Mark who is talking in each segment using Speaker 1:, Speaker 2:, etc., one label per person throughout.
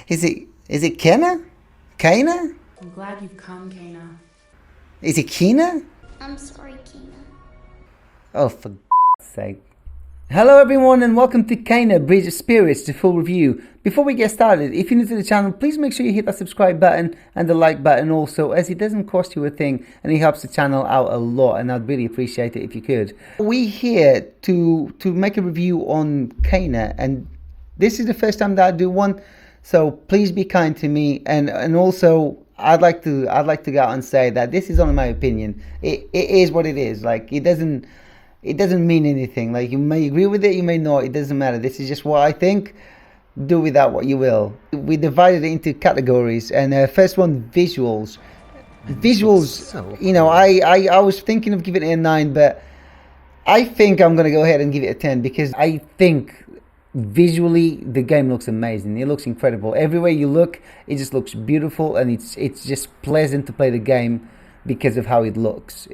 Speaker 1: Is it Kenna? Kana?
Speaker 2: I'm glad you've come, Kana.
Speaker 1: Is it Kina?
Speaker 3: I'm sorry, Kina.
Speaker 1: Oh, for sake. Hello everyone and welcome to Kana Bridge of Spirits, the full review. Before we get started, if you're new to the channel, please make sure you hit that subscribe button and the like button also, as it doesn't cost you a thing and it helps the channel out a lot, and I'd really appreciate it if you could. We're here to make a review on Kana, and this is the first time that I do one, so please be kind to me, and also I'd like to go out and say that this is only my opinion. It is what it is. Like, it doesn't mean anything. Like, you may agree with it, you may not, it doesn't matter. This is just what I think. Do with that what you will. We divided it into categories, and first one, visuals. You know, I was thinking of giving it a 9, but I think I'm going to go ahead and give it a 10, because I think visually the game looks amazing. It looks incredible. Everywhere you look, it just looks beautiful, and it's just pleasant to play the game because of how it looks.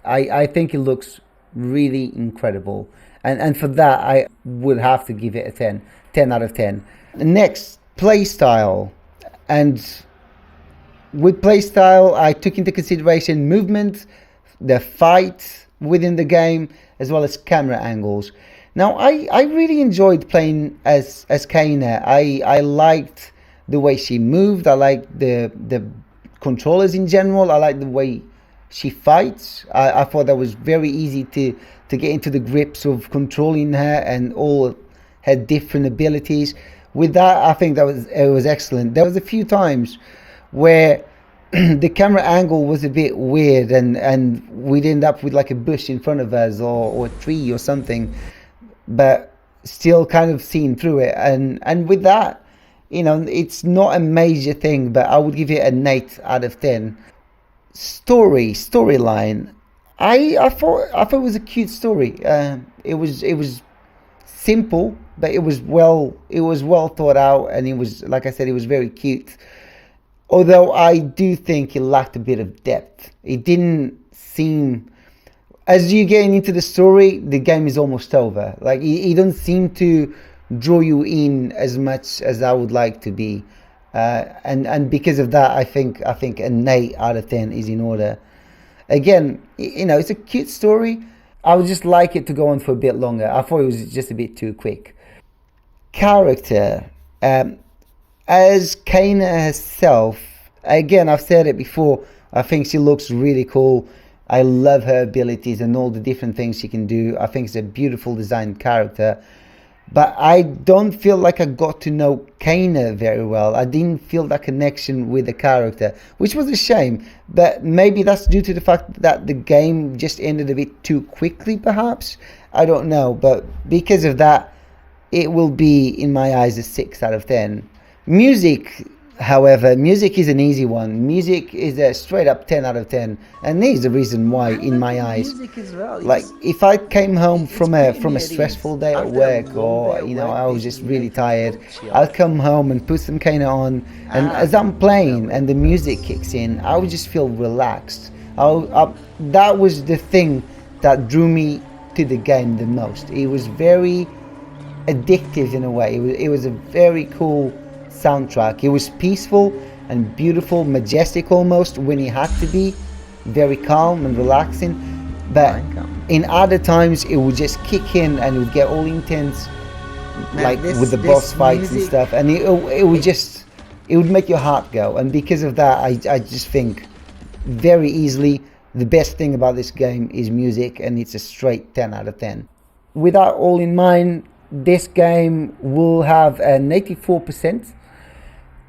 Speaker 1: I think it looks really incredible, and for that I would have to give it a 10 out of 10. Next, playstyle. And with playstyle, I took into consideration movement, the fight within the game, as well as camera angles. Now, I really enjoyed playing as Kana. I liked the way she moved. I liked the controllers in general. I liked the way she fights. I thought that was very easy to get into the grips of controlling her and all her different abilities. With that, I think it was excellent. There was a few times where the camera angle was a bit weird, and we'd end up with like a bush in front of us or a tree or something, but still kind of seeing through it. And with that, you know, it's not a major thing, but I would give it an 8 out of 10. Storyline. I thought it was a cute story. It was simple, but it was well thought out, and it was, like I said, it was very cute. Although I do think it lacked a bit of depth. It didn't seem, as you get into the story, the game is almost over. Like, it doesn't seem to draw you in as much as I would like to be. And because of that, I think an 8 out of 10 is in order. Again, you know, it's a cute story. I would just like it to go on for a bit longer. I thought it was just a bit too quick. Character. As Kana herself, again, I've said it before, I think she looks really cool. I love her abilities and all the different things she can do. I think it's a beautiful designed character. But I don't feel like I got to know Kana very well. I didn't feel that connection with the character, which was a shame. But maybe that's due to the fact that the game just ended a bit too quickly, perhaps. I don't know. But because of that, it will be, in my eyes, a 6 out of 10. Music, however, music is an easy one. Music is a straight up 10 out of 10, and there's the reason why, in my eyes.
Speaker 4: Well.
Speaker 1: Like, if I came home from a stressful day at work, or you know, I was just really tired, I'd come home and put some Kana on, and as I'm playing and the music kicks in, I would just feel relaxed. That was the thing that drew me to the game the most. It was very addictive in a way. It was a very cool soundtrack. It was peaceful and beautiful, majestic almost when it had to be, very calm and relaxing. But in other times it would just kick in and it would get all intense, like with the boss fights and stuff, and it would make your heart go. And because of that, I just think very easily the best thing about this game is music, and it's a straight 10 out of 10. With that all in mind, this game will have an 84%,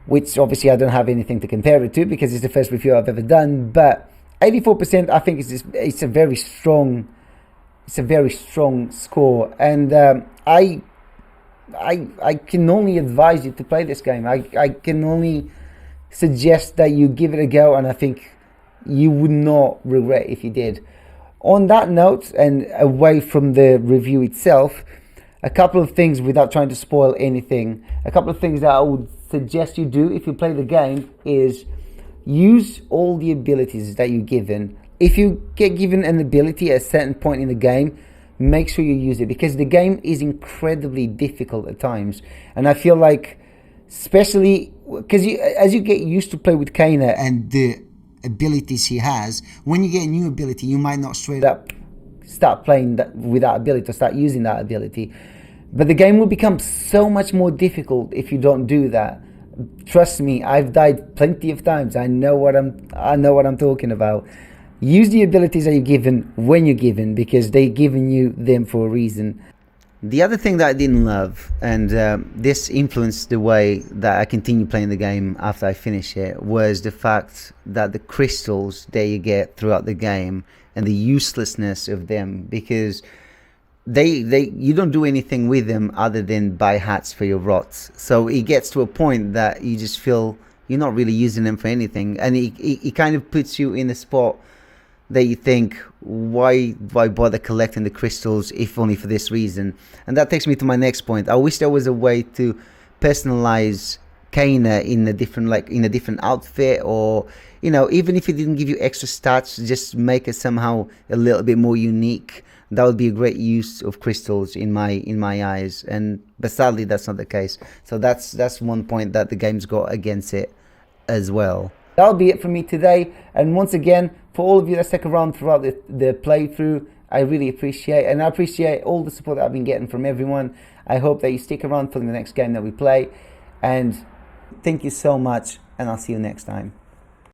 Speaker 1: which obviously I don't have anything to compare it to because it's the first review I've ever done. But 84%, I think it's a very strong score, and I can only advise you to play this game. I can only suggest that you give it a go, and I think you would not regret if you did. On that note, and away from the review itself, a couple of things, without trying to spoil anything, a couple of things that I would suggest you do if you play the game is use all the abilities that you're given. If you get given an ability at a certain point in the game, make sure you use it, because the game is incredibly difficult at times, and I feel like especially because as you get used to play with Kana and the abilities he has, when you get a new ability, you might not straight up start playing that with that ability or start using that ability. But the game will become so much more difficult if you don't do that. Trust me, I've died plenty of times. I know what I'm talking about. Use the abilities that you're given when you're given, because they're giving you them for a reason. The other thing that I didn't love, and this influenced the way that I continue playing the game after I finish it, was the fact that the crystals that you get throughout the game and the uselessness of them, because you don't do anything with them other than buy hats for your rots. So it gets to a point that you just feel you're not really using them for anything, and it kind of puts you in a spot that you think, why bother collecting the crystals if only for this reason? And that takes me to my next point. I wish there was a way to personalize Kana in a different outfit, or even if it didn't give you extra stats, just make it somehow a little bit more unique. That would be a great use of crystals in my eyes, but sadly that's not the case. So that's one point that the game's got against it as well. That'll be it for me today, and once again, for all of you that stuck around throughout the playthrough, I really appreciate, and I appreciate all the support that I've been getting from everyone. I hope that you stick around for the next game that we play, and thank you so much, and I'll see you next time.